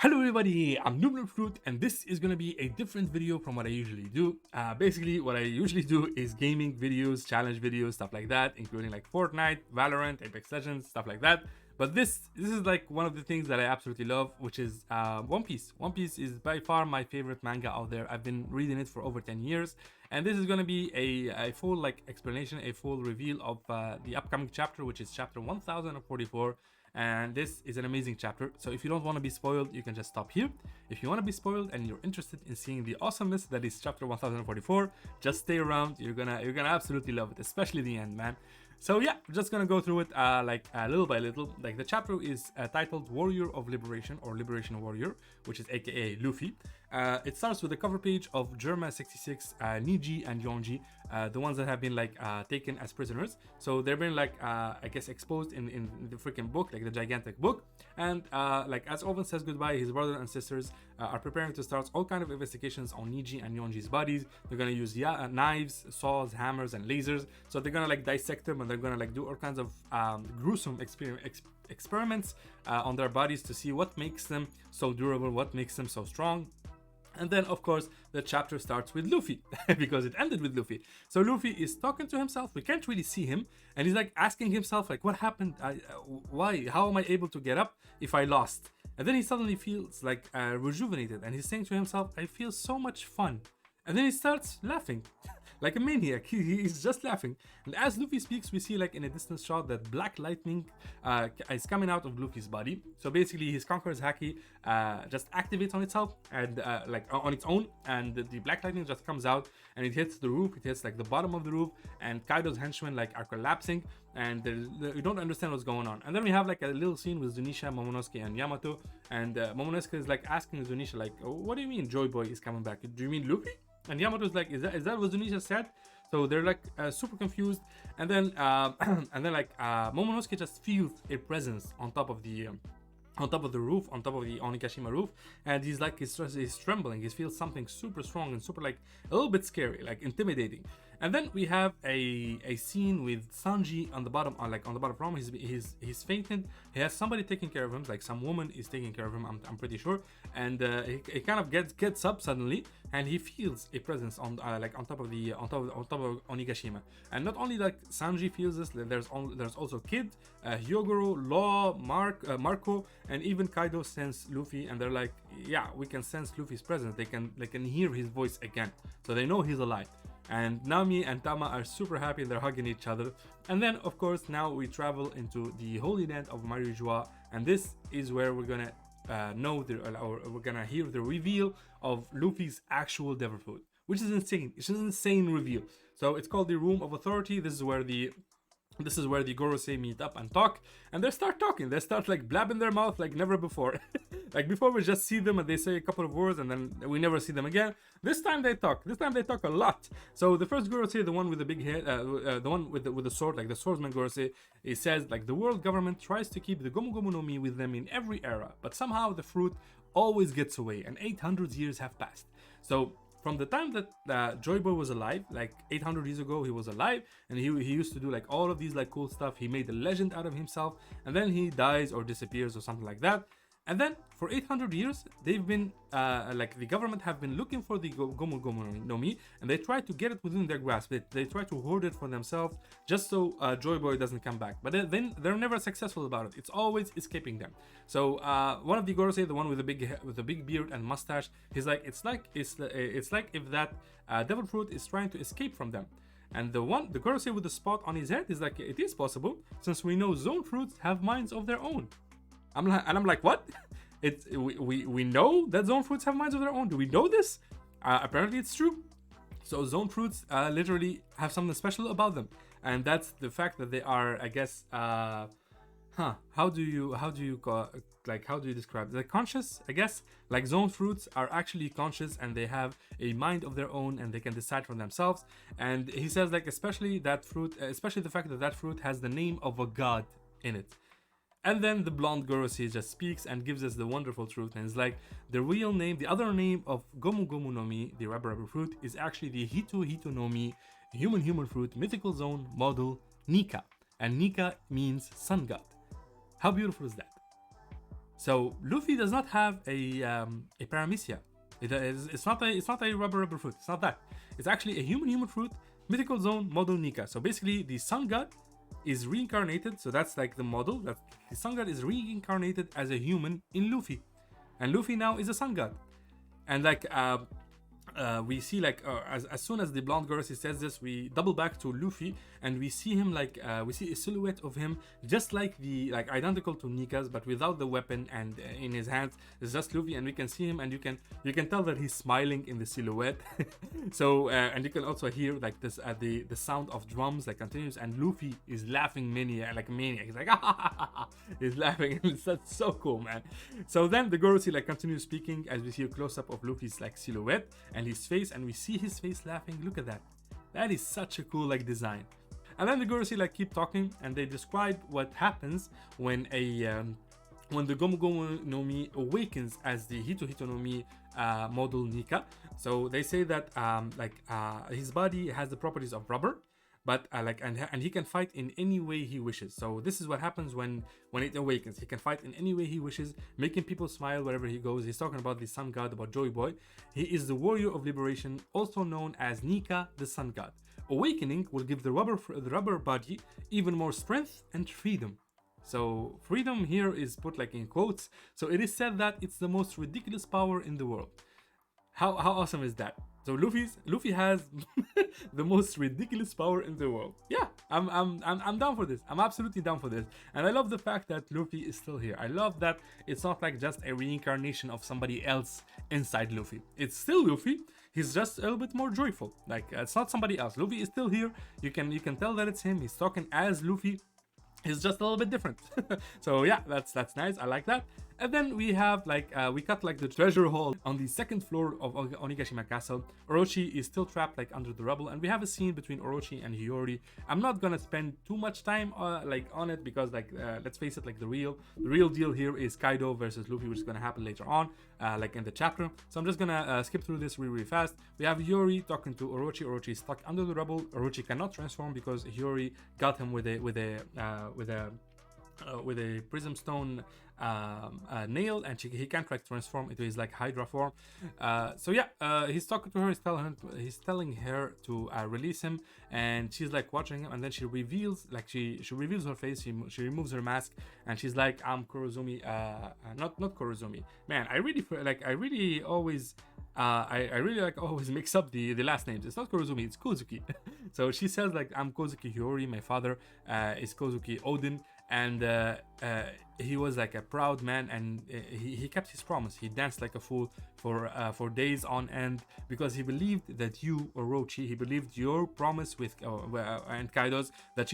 Hello everybody, I'm Human-Human Fruit, and this is gonna be a different video from what I usually do. Basically, what I usually do is gaming videos, challenge videos, stuff like that, including like Fortnite, Valorant, Apex Legends, stuff like that. But this is like one of the things that I absolutely love, which is One Piece. One Piece is by far my favorite manga out there. I've been reading it for over 10 years, and this is gonna be a full like explanation, a full reveal of the upcoming chapter, which is chapter 1044. And this is an amazing chapter, so if you don't want to be spoiled, you can just stop here. If you want to be spoiled and you're interested in seeing the awesomeness that is chapter 1044, just stay around. You're gonna absolutely love it, especially the end, man. So yeah, we're just gonna go through it little by little. Like, the chapter is titled Warrior of Liberation, or Liberation Warrior, which is aka Luffy. It starts with the cover page of Germa 66, Niji and Yonji, the ones that have been like taken as prisoners. So they've been like I guess exposed in the freaking book, like the gigantic book. And like as Owen says goodbye, his brothers and sisters are preparing to start all kind of investigations on Niji and Yonji's bodies. They're gonna use knives, saws, hammers, and lasers. So they're gonna like dissect them, and they're gonna like do all kinds of gruesome experiments on their bodies to see what makes them so durable, what makes them so strong. And then, of course, the chapter starts with Luffy, because it ended with Luffy. So Luffy is talking to himself. We can't really see him. And he's like asking himself, like, what happened? Why? How am I able to get up if I lost? And then he suddenly feels like rejuvenated. And he's saying to himself, I feel so much fun. And then he starts laughing like a maniac. He's just laughing. And as Luffy speaks, we see like in a distant shot that black lightning is coming out of Luffy's body. So basically his Conqueror's Haki just activates on itself and like on its own, and the black lightning just comes out and it hits the roof. It hits like the bottom of the roof, and Kaido's henchmen like are collapsing, and you don't understand what's going on. And then we have like a little scene with Zunisha, Momonosuke, and Yamato. And Momonosuke is like asking Zunisha like, oh, what do you mean JoyBoy is coming back? Do you mean Luffy? And Yamato's like, is that what Zunisha said? So they're like super confused. And then Momonosuke just feels a presence on top of the roof, on top of the Onigashima roof, and he's like, he's trembling. He feels something super strong and super like a little bit scary, like intimidating. And then we have a scene with Sanji on the bottom, on the bottom from he's fainted. He has somebody taking care of him, like some woman is taking care of him, I'm pretty sure. And he kind of gets up suddenly, and he feels a presence on top of Onigashima. And not only like Sanji feels this, there's also Kid, Hyogoro, Law, Marco, and even Kaido sense Luffy, and they're like, yeah, we can sense Luffy's presence. They can hear his voice again, so they know he's alive. And Nami and Tama are super happy. They're hugging each other. And then, of course, now we travel into the Holy Land of Marijois, and this is where we're gonna we're gonna hear the reveal of Luffy's actual devil fruit, which is insane. It's an insane reveal. So it's called the Room of Authority. This is where the Gorosei meet up and talk, and they start talking. They start like blabbing their mouth like never before. Like before, we just see them and they say a couple of words, and then we never see them again. This time they talk. This time they talk a lot. So the first Gorosei, the one with the big head, the one with the sword, like the swordsman Gorosei, he says like, the world government tries to keep the Gomu Gomu no Mi with them in every era, but somehow the fruit always gets away, and 800 years have passed. So from the time that JoyBoy was alive, like 800 years ago, he was alive, and he used to do like all of these like cool stuff. He made a legend out of himself, and then he dies or disappears or something like that. And then for 800 years, they've been like the government have been looking for the Gomu Gomu no Mi, and they try to get it within their grasp. They try to hoard it for themselves, just so JoyBoy doesn't come back. But then they're never successful about it. It's always escaping them. So one of the Gorosei, the one with the big beard and mustache, he's like, it's like if that devil fruit is trying to escape from them. And the Gorosei with the spot on his head is like, it is possible, since we know ZOAN fruits have minds of their own. I'm like, what? We know that ZOAN fruits have minds of their own. Do we know this? Apparently it's true. So ZOAN fruits literally have something special about them, and that's the fact that they are, I guess, how do you describe it? They're conscious, I guess. Like, ZOAN fruits are actually conscious, and they have a mind of their own, and they can decide for themselves. And he says like, especially the fact that that fruit has the name of a god in it. And then the blonde Gorosei just speaks and gives us the wonderful truth, and it's like, the real name, the other name of Gomu Gomu no Mi, the rubber fruit, is actually the Hito-Hito-No-Mi Human-Human Fruit mythical zone model Nika, and Nika means sun god. How beautiful is that? So Luffy does not have a paramecia. It's not a rubber fruit. It's not that. It's actually a human fruit, mythical zone model Nika. So basically, the sun god is reincarnated. So that's like the model that the sun god is reincarnated as a human in Luffy, and Luffy now is a sun god. And like we see like as soon as the blonde girl says this, we double back to Luffy and we see him like we see a silhouette of him just like identical to Nika's, but without the weapon, and in his hands is just Luffy, and we can see him and you can tell that he's smiling in the silhouette. So and you can also hear like this the sound of drums like continues, and Luffy is laughing like maniac. He's like he's laughing. That's so cool, man. So then the Gorosi like continues speaking as we see a close-up of Luffy's like silhouette and his face, and we see his face laughing. Look at that. That is such a cool like design. And then the Gorosi like keep talking and they describe what happens when when the Gomu Gomu no Mi awakens as the Hito-Hito-No-Mi model Nika. So they say that his body has the properties of rubber, but and he can fight in any way he wishes. So this is what happens when it awakens. He can fight in any way he wishes, making people smile wherever he goes. He's talking about the sun god, about JoyBoy. He is the warrior of liberation, also known as Nika, the sun god. Awakening will give the rubber body even more strength and freedom. So freedom here is put like in quotes. So it is said that it's the most ridiculous power in the world. How awesome is that? So Luffy has the most ridiculous power in the world. Yeah, I'm down for this. I'm absolutely down for this. And I love the fact that Luffy is still here. I love that it's not like just a reincarnation of somebody else inside Luffy. It's still Luffy. He's just a little bit more joyful. Like it's not somebody else. Luffy is still here. You can tell that it's him. He's talking as Luffy. He's just a little bit different. So yeah, that's nice. I like that. And then we have we cut like the treasure hall on the second floor of Onigashima Castle. Orochi is still trapped like under the rubble, and we have a scene between Orochi and Hiyori. I'm not gonna spend too much time on it because let's face it, like the real deal here is Kaido versus Luffy, which is gonna happen later on in the chapter. So I'm just gonna skip through this really fast. We have Hiyori talking to Orochi. Orochi is stuck under the rubble. Orochi cannot transform because Hiyori got him with a prism stone nail, and he can't like transform into his like Hydra form. So yeah, he's talking to her. He's telling her to release him, and she's like watching him, and then she reveals her face. She removes her mask, and she's like, "I'm Kurozumi." Not Kurozumi. Man, I really always mix up the last names. It's not Kurozumi, it's Kozuki. So she says like, "I'm Kozuki Hiyori. My father is Kozuki Odin." And he was like a proud man, and he kept his promise. He danced like a fool for days on end because he believed that you, Orochi, he believed your promise with and Kaido's that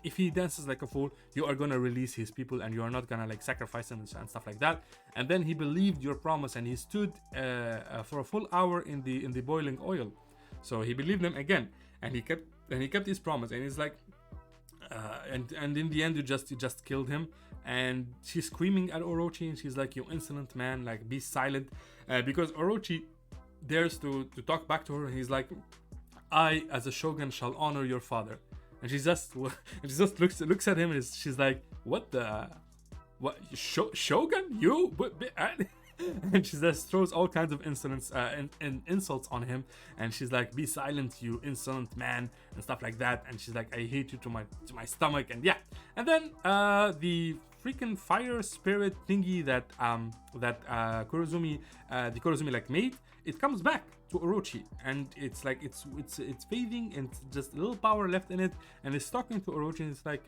if he dances like a fool, you are gonna release his people and you are not gonna like sacrifice them and stuff like that. And then he believed your promise, and he stood for a full hour in the boiling oil. So he believed them again, and he kept his promise. And he's like, and in the end you just killed him. And she's screaming at Orochi, and she's like, "You insolent man, like be silent," because Orochi dares to talk back to her, and he's like, "I as a shogun shall honor your father." And she just looks at him, and she's like, "What shogun, you?" And she just throws all kinds of insolence and insults on him, and she's like, "Be silent, you insolent man," and stuff like that. And she's like, "I hate you to my stomach." And yeah, and then the freaking fire spirit thingy that Kurozumi the Kurozumi like made, it comes back to Orochi, and it's like it's fading, and just a little power left in it, and it's talking to Orochi, and it's like,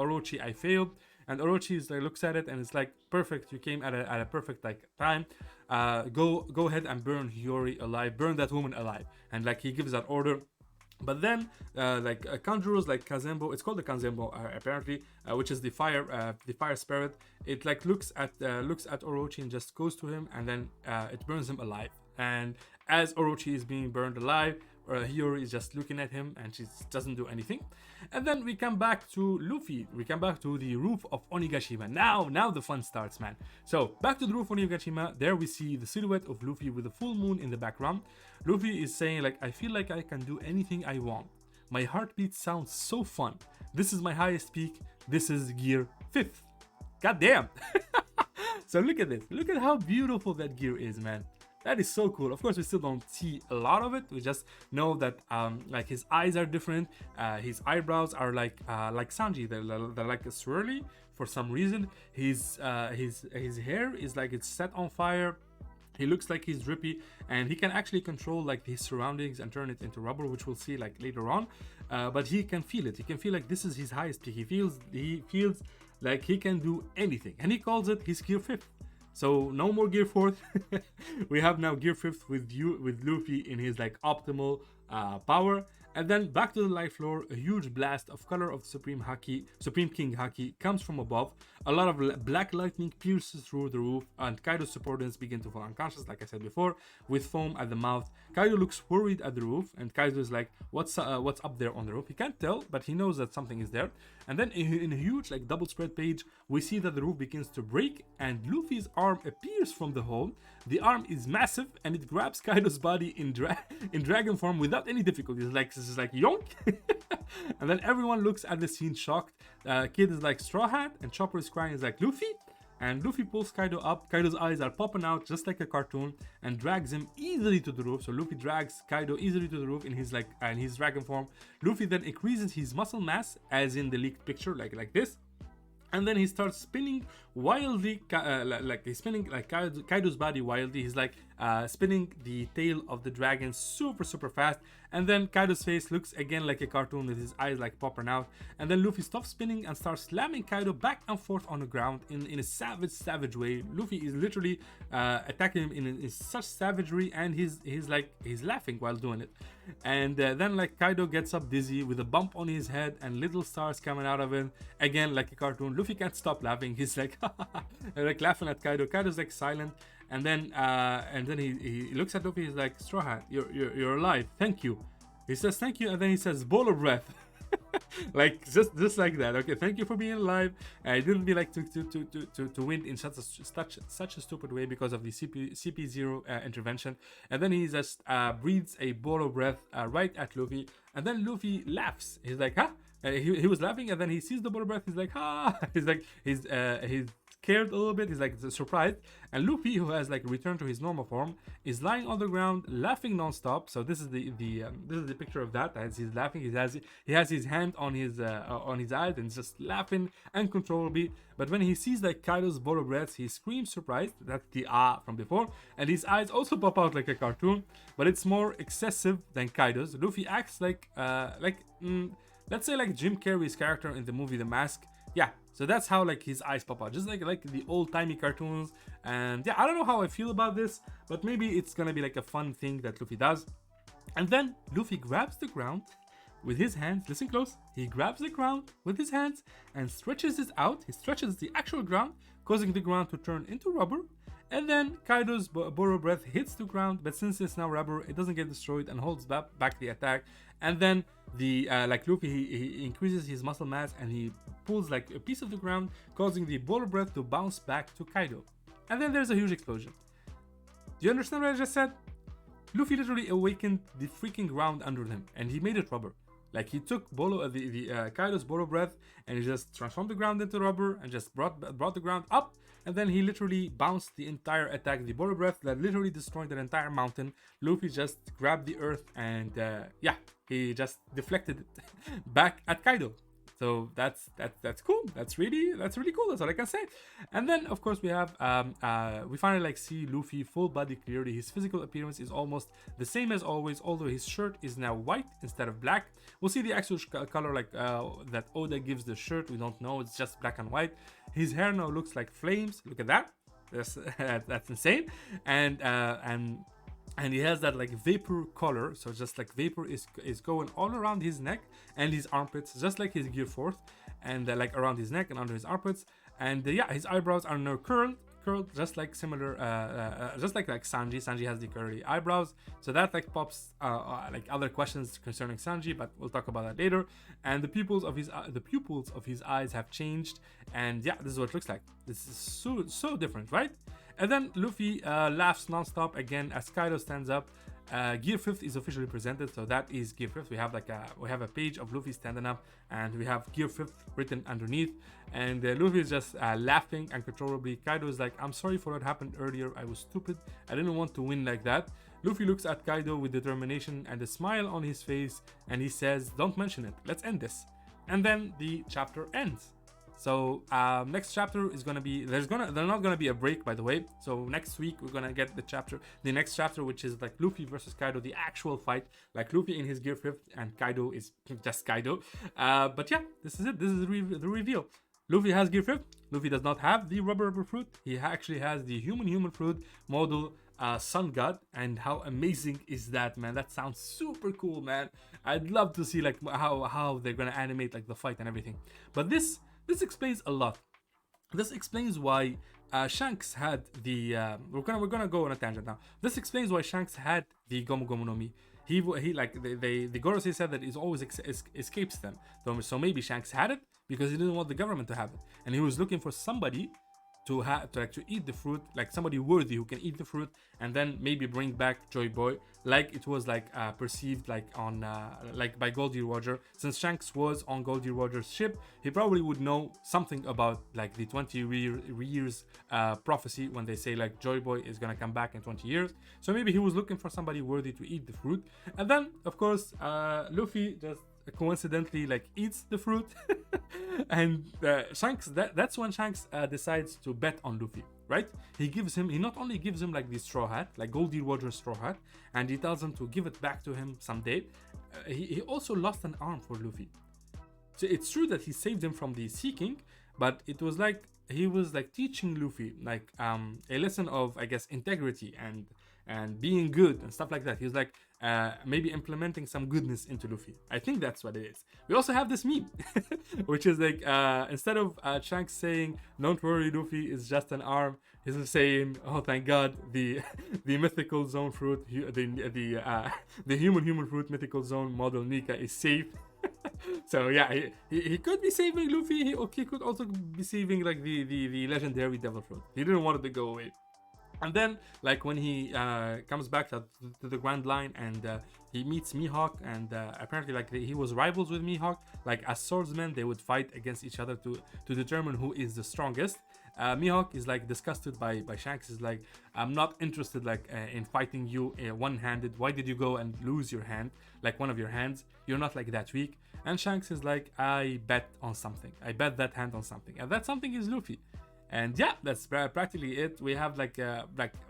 "Orochi, I failed." And Orochi is like, looks at it, and it's like, "Perfect, you came at a perfect like time. Go ahead and burn Hiyori alive, burn that woman alive." And like he gives that order. But then conjurers like Kazembo, it's called the Kazembo apparently, which is the fire spirit. It like looks at Orochi and just goes to him, and then it burns him alive. And as Orochi is being burned alive, Hiyori is just looking at him, and she doesn't do anything. And then we come back to Luffy. We come back to the roof of Onigashima. Now the fun starts, man. So back to the roof of Onigashima. There we see the silhouette of Luffy with the full moon in the background. Luffy is saying like, "I feel like I can do anything I want. My heartbeat sounds so fun. This is my highest peak. This is gear 5th. God damn." So look at this. Look at how beautiful that gear is, man. That is so cool. Of course, we still don't see a lot of it. We just know that like his eyes are different. His eyebrows are like Sanji. They're like a swirly for some reason. His hair is like it's set on fire. He looks like he's drippy, and he can actually control like his surroundings and turn it into rubber, which we'll see like later on. But he can feel it. He can feel like this is his highest peak. He feels like he can do anything, and he calls it his gear 5th. So no more gear 4th. We have now gear 5th with Luffy in his like optimal power. And then back to the life lore, a huge blast of color of Supreme King Haki comes from above. A lot of black lightning pierces through the roof, and Kaido's subordinates begin to fall unconscious, like I said before, with foam at the mouth. Kaido looks worried at the roof, and Kaido is like, what's up there on the roof? He can't tell, but he knows that something is there. And then in a huge like double spread page, we see that the roof begins to break, and Luffy's arm appears from the hole. The arm is massive, and it grabs Kaido's body in dragon form without any difficulty. This is like yonk. And then everyone looks at the scene shocked. Kid is like Straw Hat, and Chopper is crying is like Luffy. And Luffy pulls Kaido up. Kaido's eyes are popping out just like a cartoon, and drags him easily to the roof. So Luffy drags Kaido easily to the roof in his his dragon form. Luffy then increases his muscle mass, as in the leaked picture, like this. And then he starts spinning wildly, like he's spinning like Kaido's body wildly. He's like spinning the tail of the dragon super fast. And then Kaido's face looks again like a cartoon with his eyes like popping out. And then Luffy stops spinning and starts slamming Kaido back and forth on the ground in a savage way. Luffy is literally attacking him in such savagery, and he's laughing while doing it. And then like Kaido gets up dizzy with a bump on his head and little stars coming out of him, again like a cartoon. Luffy can't stop laughing. He's like like laughing at Kaido. Kaido's like silent, and then he looks at Luffy. He's like, Straw Hat, you're alive, thank you. He says thank you, and then he says bowl of breath. Like just like that. Okay, thank you for being alive. I didn't be like to win in such a stupid way because of the CP0 intervention. And then he just breathes a bowl of breath right at Luffy, and then Luffy laughs. He's like, huh? He was laughing, and then he sees the bowl of breath. He's like, ha! He's like he's scared a little bit. He's like surprised, and Luffy, who has like returned to his normal form, is lying on the ground laughing non-stop. So this is the picture of that. As he's laughing, he has his hand on his eyes and just laughing uncontrollably. But when he sees like Kaido's bowl of breath, he screams surprised. That's the from before, and his eyes also pop out like a cartoon, but it's more excessive than Kaido's. Luffy acts like let's say like Jim Carrey's character in the movie The Mask. Yeah, so that's how like his eyes pop out, just like the old-timey cartoons. And yeah, I don't know how I feel about this, but maybe it's gonna be like a fun thing that Luffy does. And then Luffy grabs the ground with his hands. Listen close. He grabs the ground with his hands and stretches it out. He stretches the actual ground, causing the ground to turn into rubber. And then Kaido's bowl of breath hits the ground, but since it's now rubber, it doesn't get destroyed and holds back the attack. And then like Luffy, he increases his muscle mass, and he pulls like a piece of the ground, causing the bowl of breath to bounce back to Kaido. And then there's a huge explosion. Do you understand what I just said? Luffy literally awakened the freaking ground under him, and he made it rubber. Like he took Kaido's bowl of breath, and he just transformed the ground into rubber and just brought the ground up. And then he literally bounced the entire attack, the bowl of breath that literally destroyed an entire mountain. Luffy just grabbed the earth, and yeah, he just deflected it back at Kaido. So that's cool. That's really cool. That's all I can say. And then of course we have we finally like see Luffy full body clearly. His physical appearance is almost the same as always, although his shirt is now white instead of black. We'll see the actual color like that Oda gives the shirt. We don't know. It's just black and white. His hair now looks like flames. Look at that. That's insane. And he has that like vapor color, so just like vapor is going all around his neck and his armpits, just like his gear 4th, and like around his neck and under his armpits. And yeah, his eyebrows are now curled just like similar just like Sanji has the curly eyebrows. So that like pops like other questions concerning Sanji, but we'll talk about that later. And the pupils of his eyes have changed, and yeah, this is what it looks like. This is so different, right? And then Luffy laughs non-stop again as Kaido stands up, Gear 5th is officially presented, so that is Gear 5th. We have like a page of Luffy standing up, and we have Gear 5th written underneath, and Luffy is just laughing uncontrollably. Kaido is like, I'm sorry for what happened earlier, I was stupid, I didn't want to win like that. Luffy looks at Kaido with determination and a smile on his face, and he says, don't mention it, let's end this. And then the chapter ends. So next chapter is gonna be, there's not gonna be a break, by the way. So next week we're gonna get the next chapter, which is like Luffy versus Kaido, the actual fight, like Luffy in his Gear 5th and Kaido is just Kaido. But yeah, this is it. This is the reveal. Luffy has Gear 5th. Luffy does not have the rubber fruit. He actually has the human fruit model Sun God. And how amazing is that, man? That sounds super cool, man. I'd love to see like how they're gonna animate like the fight and everything. But this explains a lot. This explains why Shanks had the we're gonna go on a tangent now. This explains why Shanks had the Gomu Gomu no Mi. He like the Gorosei said that it always escapes them. So maybe Shanks had it because he didn't want the government to have it, and he was looking for somebody to eat the fruit, like somebody worthy who can eat the fruit, and then maybe bring back JoyBoy, like it was like perceived like on like by Goldie Roger. Since Shanks was on Goldie Roger's ship, he probably would know something about like the 20 years prophecy when they say like JoyBoy is gonna come back in 20 years. So maybe he was looking for somebody worthy to eat the fruit, and then of course Luffy just coincidentally like eats the fruit and Shanks that's when Shanks decides to bet on Luffy, right? He not only gives him like the straw hat, like Goldie Roger's straw hat, and he tells him to give it back to him someday. He also lost an arm for Luffy. So it's true that he saved him from the Sea King, but it was like he was like teaching Luffy like a lesson of, I guess, integrity and being good and stuff like that. He was like maybe implementing some goodness into Luffy. I think that's what it is. We also have this meme, which is like instead of Shanks saying, "Don't worry, Luffy is just an arm," he's saying, "Oh, thank God, the mythical zone fruit, the human fruit mythical zone model Nika is safe." So yeah, he could be saving Luffy. He could also be saving like the legendary devil fruit. He didn't want it to go away. And then, like when he comes back to the Grand Line and he meets Mihawk, and apparently like he was rivals with Mihawk. Like as swordsmen, they would fight against each other to determine who is the strongest. Mihawk is like disgusted by Shanks. Is like, I'm not interested like in fighting you one-handed. Why did you go and lose your hand, like one of your hands? You're not like that weak. And Shanks is like, I bet on something. I bet that hand on something, and that something is Luffy. And yeah, that's practically it. We have like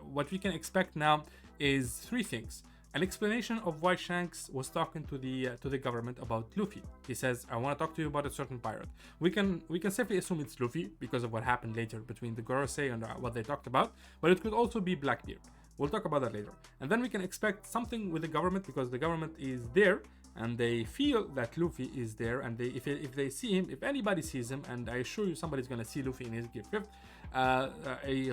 what we can expect now is three things. An explanation of why Shanks was talking to the government about Luffy. He says, I want to talk to you about a certain pirate. We can safely assume it's Luffy because of what happened later between the Gorosei and what they talked about, but it could also be Blackbeard. We'll talk about that later. And then we can expect something with the government because the government is there and they feel that Luffy is there, and if they see him, if anybody sees him, and I assure you somebody's gonna see Luffy in his Gear 5th, a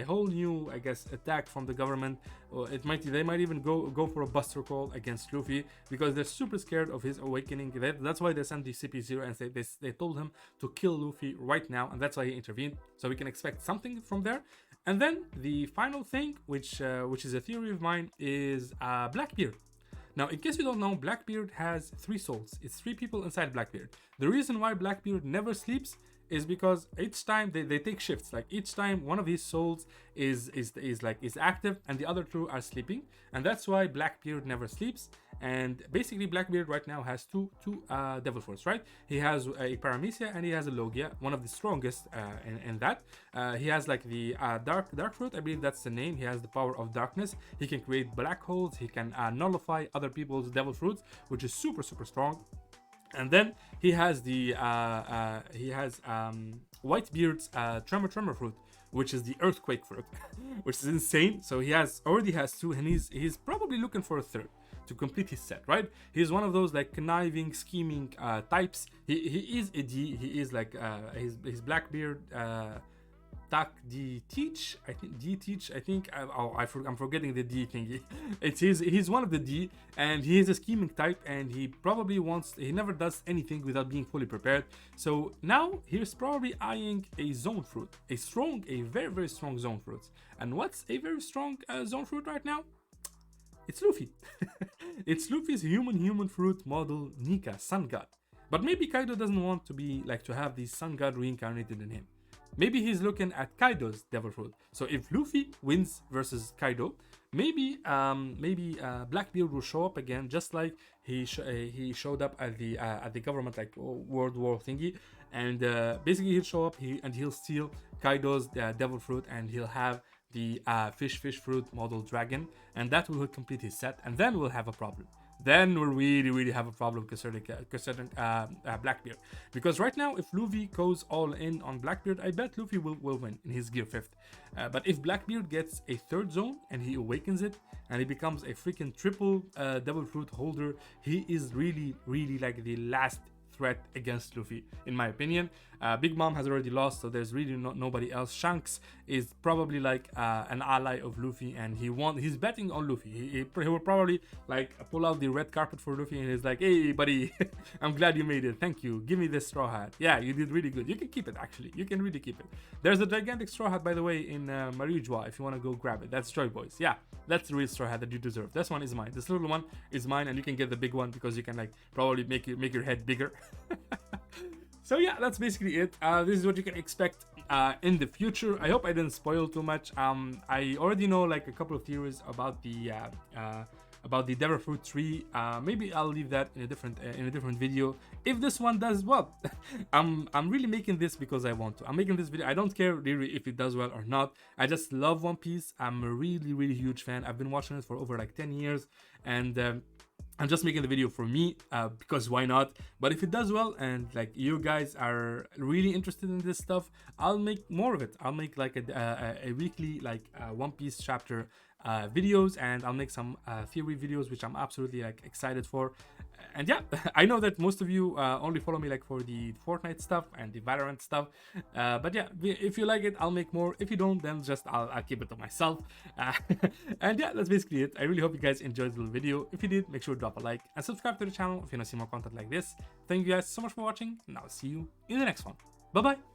whole new, I guess, attack from the government. They might even go for a buster call against Luffy because they're super scared of his awakening. That's why they sent the CP0 and they told him to kill Luffy right now, and that's why he intervened. So we can expect something from there. And then the final thing, which is a theory of mine, is Blackbeard. Now, in case you don't know, Blackbeard has 3 souls. It's 3 people inside Blackbeard. The reason why Blackbeard never sleeps is because each time they take shifts. Like each time one of his souls is active and the other 2 are sleeping, and that's why Blackbeard never sleeps. And basically Blackbeard right now has two devil fruits, right? He has a Paramecia and he has a Logia, one of the strongest in that. He has like the dark fruit, I believe that's the name. He has the power of darkness. He can create black holes. He can nullify other people's devil fruits, which is super strong. And then he has Whitebeard's tremor fruit, which is the earthquake fruit, which is insane. So he already has 2, and he's probably looking for a 3rd to complete his set, right? He's one of those like conniving, scheming types. He is a D. He is like his Blackbeard teach. I think I'm forgetting the D thingy. He's one of the D, and he is a scheming type, and he never does anything without being fully prepared. So now he's probably eyeing a zone fruit, a very strong zone fruit. And what's a very strong zone fruit right now? It's Luffy. It's Luffy's human fruit model Nika, sun god. But maybe Kaido doesn't want to be like to have the sun god reincarnated in him. Maybe he's looking at Kaido's devil fruit. So if Luffy wins versus Kaido, maybe Blackbeard will show up again, just like he showed up at the government like World War thingy, and basically he'll show up and he'll steal Kaido's devil fruit, and he'll have the fish fruit model dragon, and that will complete his set, and then we'll have a problem. Then we'll really have a problem concerning Blackbeard. Because right now, if Luffy goes all in on Blackbeard, I bet Luffy will win in his Gear 5th. But if Blackbeard gets a 3rd zone and he awakens it, and he becomes a freaking triple devil fruit holder, he is really like the last threat against Luffy, in my opinion. Big Mom has already lost, so there's really nobody else. Shanks is probably like an ally of Luffy, and he's betting on Luffy. He will probably like pull out the red carpet for Luffy, and he's like, hey buddy, I'm glad you made it, thank you, give me this straw hat. Yeah, you did really good, you can keep it. Actually, you can really keep it. There's a gigantic straw hat, by the way, in Mariujwa, if you want to go grab it. That's JoyBoy's. Yeah, that's the real straw hat that you deserve. This one is mine. This little one is mine, and you can get the big one because you can like probably make your head bigger. So yeah, that's basically it. This is what you can expect in the future. I hope I didn't spoil too much. I already know like a couple of theories about the devil fruit tree. Maybe I'll leave that in a different video. If this one does well, I'm really making this because I want to. I'm making this video. I don't care really if it does well or not. I just love One Piece. I'm a really huge fan. I've been watching it for over like 10 years, and I'm just making the video for me because why not? But if it does well and like you guys are really interested in this stuff, I'll make more of it. I'll make like a weekly like One Piece chapter videos, and I'll make some theory videos, which I'm absolutely like excited for. And yeah, I know that most of you only follow me like for the Fortnite stuff and the Valorant stuff, but yeah, if you like it, I'll make more. If you don't, then just I'll keep it to myself. And yeah, that's basically it. I really hope you guys enjoyed the little video. If you did, make sure to drop a like and subscribe to the channel if you want to see more content like this. Thank you guys so much for watching, and I'll see you in the next one. Bye bye.